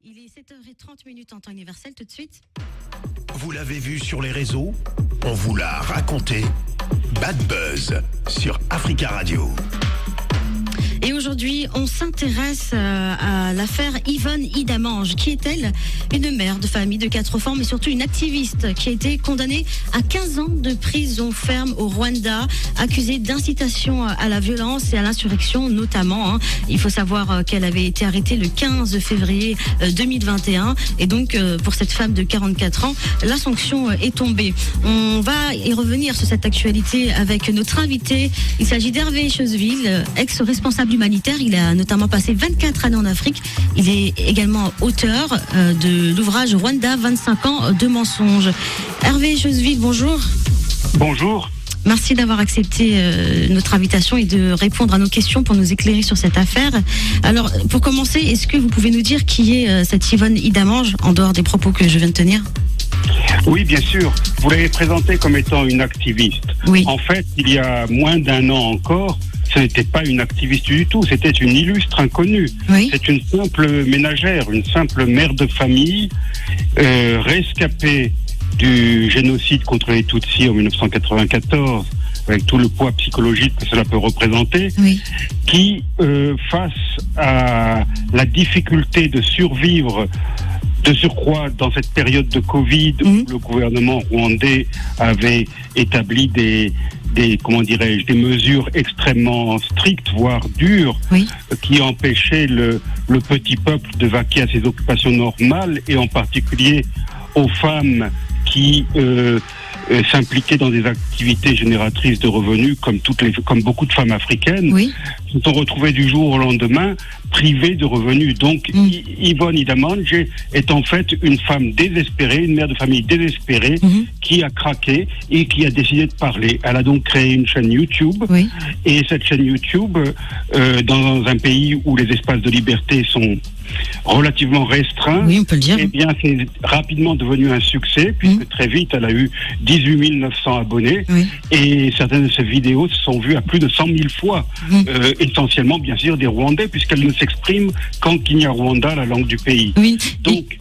Il est 7h30 en temps universel, tout de suite. Vous l'avez vu sur les réseaux, on vous l'a raconté. Bad Buzz sur Africa Radio. Et aujourd'hui, on s'intéresse à l'affaire Yvonne Idamange. Qui est-elle ? Une mère de famille de 4 enfants, mais surtout une activiste qui a été condamnée à 15 ans de prison ferme au Rwanda, accusée d'incitation à la violence et à l'insurrection notamment. Il faut savoir qu'elle avait été arrêtée le 15 février 2021. Et donc, pour cette femme de 44 ans, la sanction est tombée. On va y revenir sur cette actualité avec notre invité. Il s'agit d'Hervé Chezeville, ex-responsable humanitaire. Il a notamment passé 24 années en Afrique. Il est également auteur de l'ouvrage Rwanda, 25 ans de mensonges. Hervé Chezeville, bonjour. Bonjour. Merci d'avoir accepté notre invitation et de répondre à nos questions pour nous éclairer sur cette affaire. Alors, pour commencer, est-ce que vous pouvez nous dire qui est cette Yvonne Idamange, en dehors des propos que je viens de tenir ? Oui, bien sûr. Vous l'avez présentée comme étant une activiste. Oui. En fait, il y a moins d'un an encore, ce n'était pas une activiste du tout, c'était une illustre inconnue. Oui. C'est une simple ménagère, une simple mère de famille, rescapée du génocide contre les Tutsis en 1994, avec tout le poids psychologique que cela peut représenter, Oui. qui, face à la difficulté de survivre de surcroît dans cette période de Covid, où le gouvernement rwandais avait établi des mesures extrêmement strictes, voire dures, Oui. qui empêchaient le petit peuple de vaquer à ses occupations normales, et en particulier aux femmes qui s'impliquaient dans des activités génératrices de revenus, comme beaucoup de femmes africaines, Oui. se sont retrouvées du jour au lendemain privées de revenus. Donc Yvonne Idamange est en fait une femme désespérée, une mère de famille désespérée, qui a craqué et qui a décidé de parler. Elle a donc créé une chaîne YouTube, Oui. et cette chaîne YouTube, dans un pays où les espaces de liberté sont relativement restreints, Oui, on peut le dire. eh bien, c'est rapidement devenu un succès, puisque très vite, elle a eu 18 900 abonnés, Oui. et certaines de ses vidéos se sont vues à plus de 100 000 fois, essentiellement, bien sûr, des Rwandais, puisqu'elle ne s'exprime qu'en Kinyarwanda, la langue du pays. Oui. Donc,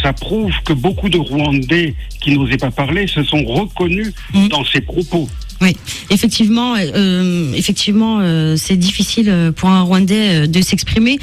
ça prouve que beaucoup de Rwandais qui n'osaient pas parler se sont reconnus dans ses propos. Oui, effectivement, c'est difficile pour un Rwandais de s'exprimer.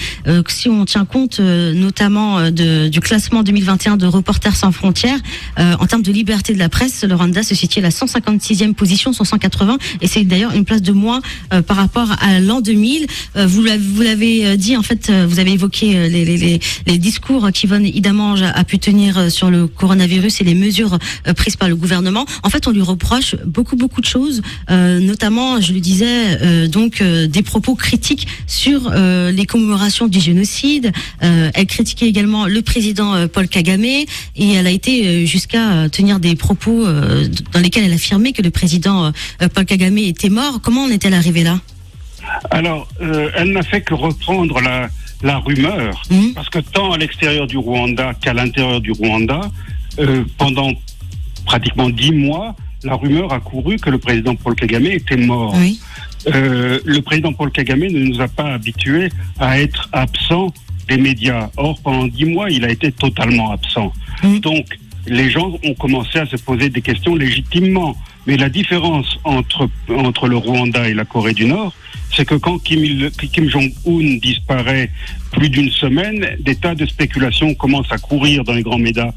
Si on tient compte notamment du classement 2021 de Reporters sans frontières, en termes de liberté de la presse, le Rwanda se situe à la 156e position sur 180, et c'est d'ailleurs une place de moins par rapport à l'an 2000. Vous l'avez dit, en fait, vous avez évoqué les discours qu'Yvonne Idamange a pu tenir sur le coronavirus et les mesures prises par le gouvernement. En fait, on lui reproche beaucoup de choses. Notamment, je le disais, des propos critiques sur les commémorations du génocide. Elle critiquait également le président Paul Kagame, et elle a été jusqu'à tenir des propos dans lesquels elle affirmait que le président Paul Kagame était mort. Comment en est-elle arrivée là ? Alors, elle n'a fait que reprendre la rumeur, parce que tant à l'extérieur du Rwanda qu'à l'intérieur du Rwanda, pendant pratiquement 10 mois, la rumeur a couru que le président Paul Kagame était mort. Oui. Le président Paul Kagame ne nous a pas habitués à être absent des médias. Or, pendant 10 mois, il a été totalement absent. Donc, les gens ont commencé à se poser des questions légitimement. Mais la différence entre le Rwanda et la Corée du Nord, c'est que quand Kim Jong-un disparaît plus d'une semaine, des tas de spéculations commencent à courir dans les grands médias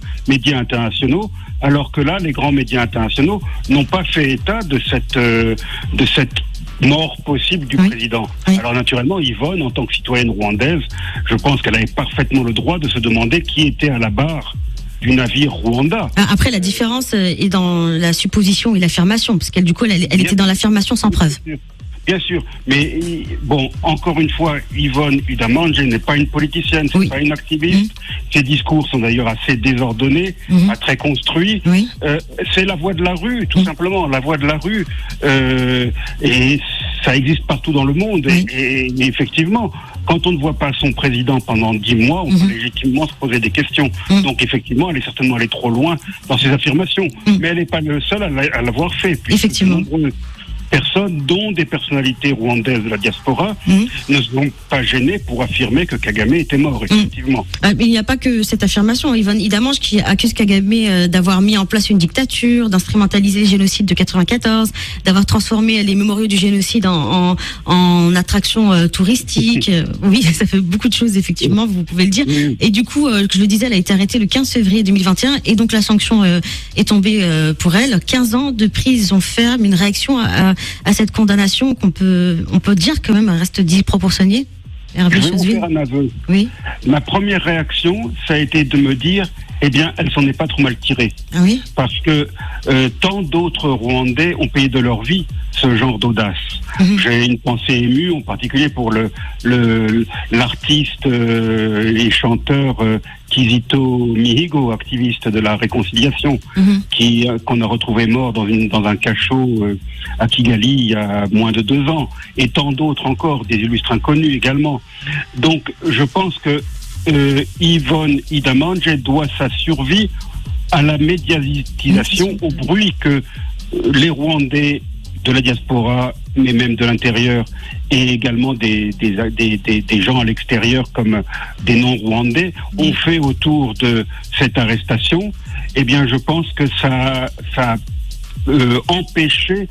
internationaux, alors que là, les grands médias internationaux n'ont pas fait état de cette mort possible du président. Oui. Alors naturellement, Yvonne, en tant que citoyenne rwandaise, je pense qu'elle avait parfaitement le droit de se demander qui était à la barre du navire Rwanda. Après, la différence est dans la supposition et l'affirmation, parce qu'elle, du coup, elle était dans l'affirmation sans preuve. Bien sûr, mais bon, encore une fois, Yvonne Idamange n'est pas une politicienne, c'est pas une activiste. Ses discours sont d'ailleurs assez désordonnés, pas très construits. Oui. C'est la voix de la rue, tout simplement, la voix de la rue. Et ça existe partout dans le monde. Et effectivement, quand on ne voit pas son président pendant 10 mois, on peut légitimement se poser des questions. Donc effectivement, elle est certainement allée trop loin dans ses affirmations. Mais elle n'est pas le seul à l'avoir fait. Effectivement. personnes, dont des personnalités rwandaises de la diaspora, ne sont pas gênées pour affirmer que Kagame était mort, effectivement. Mais il n'y a pas que cette affirmation. Yvonne Idamange qui accuse Kagame d'avoir mis en place une dictature, d'instrumentaliser le génocide de 94, d'avoir transformé les mémoriaux du génocide en attractions touristiques. Oui, ça fait beaucoup de choses, effectivement, vous pouvez le dire. Oui. Et du coup, je le disais, elle a été arrêtée le 15 février 2021 et donc la sanction est tombée pour elle. 15 ans de prison ferme, une réaction à cette condamnation on peut dire quand même reste disproportionnée. Hervé Je vais vous Choseville. faire un aveu. Oui. Ma première réaction, ça a été de me dire, eh bien, elle s'en est pas trop mal tirée. Ah oui. Parce que tant d'autres Rwandais ont payé de leur vie ce genre d'audace. J'ai une pensée émue, en particulier pour l'artiste et chanteur Kizito Mihigo, activiste de la réconciliation, qu'on a retrouvé mort dans un cachot à Kigali il y a moins de 2 ans, et tant d'autres encore, des illustres inconnus également. Donc, je pense que Yvonne Idamange doit sa survie à la médiatisation, au bruit que les Rwandais de la diaspora, mais même de l'intérieur, et également des gens à l'extérieur comme des non-rwandais, ont fait autour de cette arrestation. Eh bien, je pense que ça a empêché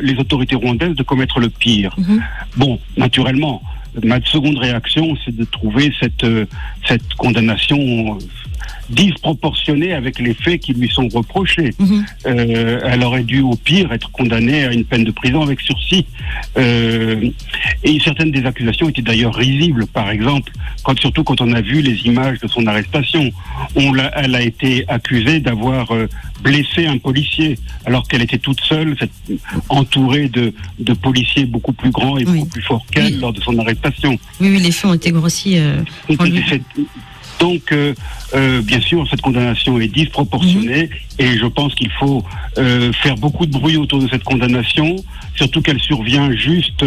les autorités rwandaises de commettre le pire. Bon, naturellement, ma seconde réaction, c'est de trouver cette condamnation disproportionnée avec les faits qui lui sont reprochés. Elle aurait dû au pire être condamnée à une peine de prison avec sursis. Et certaines des accusations étaient d'ailleurs risibles. Par exemple, surtout quand on a vu les images de son arrestation, elle a été accusée d'avoir blessé un policier alors qu'elle était toute seule, entourée de policiers beaucoup plus grands et beaucoup plus forts qu'elle lors de son arrestation. Oui, les faits ont été grossis. Donc, bien sûr, cette condamnation est disproportionnée et je pense qu'il faut faire beaucoup de bruit autour de cette condamnation, surtout qu'elle survient juste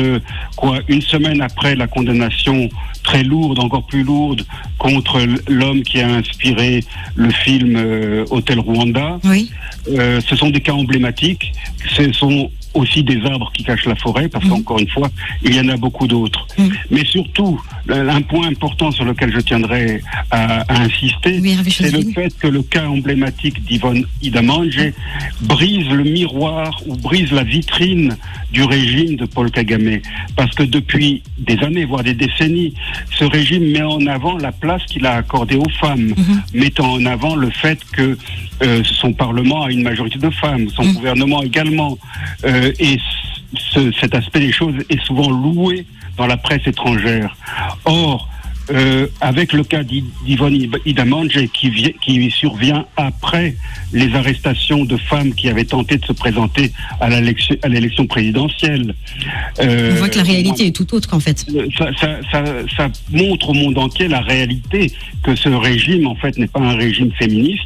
une semaine après la condamnation très lourde, encore plus lourde, contre l'homme qui a inspiré le film Hôtel Rwanda. Oui. Ce sont des cas emblématiques. Ce sont aussi des arbres qui cachent la forêt, parce qu'encore une fois, il y en a beaucoup d'autres. Mais surtout, un point important sur lequel je tiendrai à insister, c'est le fait que le cas emblématique d'Yvonne Idamange brise le miroir ou brise la vitrine du régime de Paul Kagame. Parce que depuis des années, voire des décennies, ce régime met en avant la place qu'il a accordée aux femmes, mettant en avant le fait que son Parlement a une majorité de femmes, son gouvernement également. Et cet aspect des choses est souvent loué dans la presse étrangère. Or, avec le cas d'Yvonne Idamange qui survient après les arrestations de femmes qui avaient tenté de se présenter à l'élection présidentielle. On voit que la réalité est tout autre qu'en fait. Ça montre au monde entier la réalité que ce régime en fait n'est pas un régime féministe,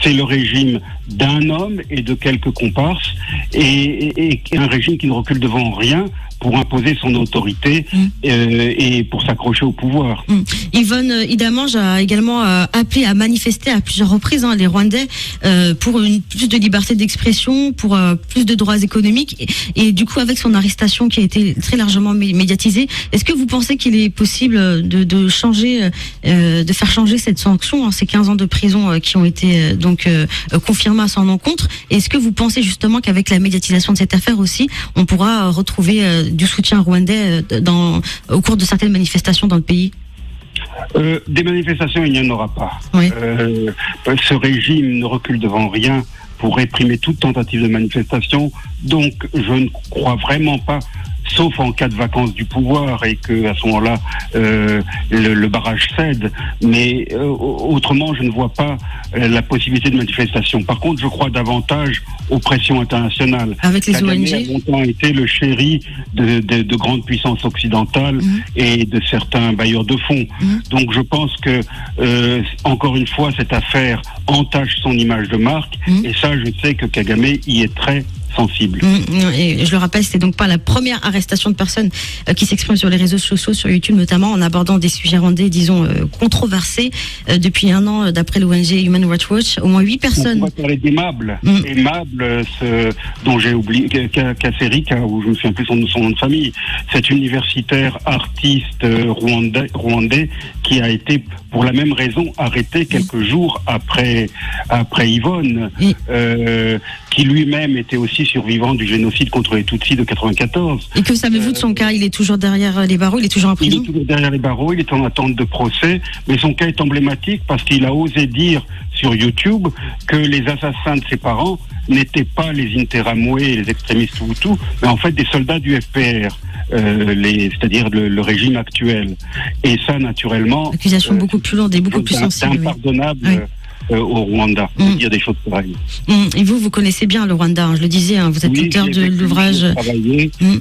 c'est le régime d'un homme et de quelques comparses et un régime qui ne recule devant rien pour imposer son autorité et pour s'accrocher au pouvoir. Yvonne Idamange a également appelé à manifester à plusieurs reprises les Rwandais pour plus de liberté d'expression, pour plus de droits économiques et du coup avec son arrestation qui a été très largement médiatisée, est-ce que vous pensez qu'il est possible de changer, de faire changer cette sanction, ces 15 ans de prison qui ont été confirmés à son encontre? Est-ce que vous pensez justement qu'avec la médiatisation de cette affaire aussi, on pourra retrouver du soutien rwandais au cours de certaines manifestations dans le pays? Des manifestations, il n'y en aura pas. Oui. Ce régime ne recule devant rien pour réprimer toute tentative de manifestation. Donc, je ne crois vraiment pas, sauf en cas de vacance du pouvoir et que à ce moment-là le barrage cède. Mais autrement, je ne vois pas la possibilité de manifestation. Par contre, je crois davantage aux pressions internationales. Avec les Kagame ONG, a longtemps été le chéri de grandes puissances occidentales et de certains bailleurs de fonds. Donc, je pense que encore une fois, cette affaire entache son image de marque. Et ça, je sais que Kagame y est très sensible. Et je le rappelle, c'était donc pas la première arrestation de personnes qui s'expriment sur les réseaux sociaux, sur YouTube notamment, en abordant des sujets rwandais, disons, controversés. Depuis un an, d'après l'ONG Human Rights Watch, au moins 8 personnes. On va parler d'Aimable. Aimable, dont j'ai oublié, Kasserika, où je me souviens plus son nom de famille. Cet universitaire artiste rwandais qui a été, pour la même raison, arrêté quelques jours après Yvonne, qui lui-même était aussi survivant du génocide contre les Tutsis de 94. Et que savez-vous de son cas? Il est toujours derrière les barreaux, il est toujours en prison? Il est toujours derrière les barreaux, il est en attente de procès, mais son cas est emblématique parce qu'il a osé dire sur YouTube que les assassins de ses parents n'étaient pas les Interamwe et les extrémistes Hutus, mais en fait des soldats du FPR. C'est-à-dire le régime actuel. Et ça, naturellement... Accusation beaucoup plus lourde et beaucoup plus sensible. C'est impardonnable au Rwanda de dire des choses pareilles. Et vous connaissez bien le Rwanda, je le disais, vous êtes l'auteur de l'ouvrage.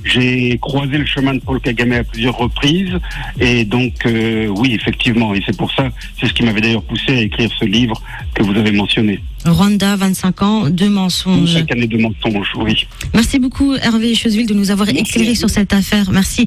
J'ai croisé le chemin de Paul Kagame à plusieurs reprises, et donc oui, effectivement, et c'est pour ça, c'est ce qui m'avait d'ailleurs poussé à écrire ce livre que vous avez mentionné. Rwanda, 25 ans, de mensonges. Chaque année de mensonges, oui. Merci beaucoup Hervé Choseville de nous avoir éclairé sur cette affaire. Merci.